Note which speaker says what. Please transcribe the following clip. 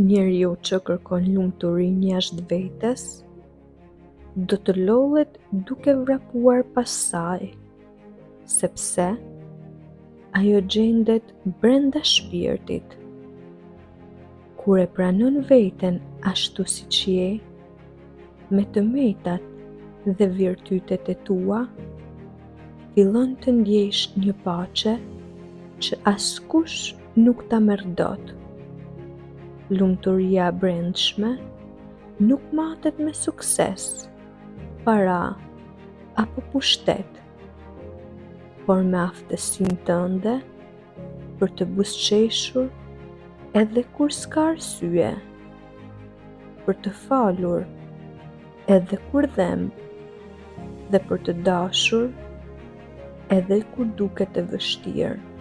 Speaker 1: Njeriu që kërkon lumturinë jashtë vetes, do të lodhet duke vrapuar pas saj, sepse ajo gjendet brenda shpirtit. Kur e pranon veten ashtu siç je, me të metat dhe virtytet e tua, fillon të ndjesh një paqe që askush nuk ta merr dot. Lumturia e brendshme nuk matet me sukses, para apo pushtet, por me aftësinë tënde për të buzëqeshur edhe kur s'ka arsye, për të falur edhe kur dhem, dhe për të dashur edhe kur duket e vështirë.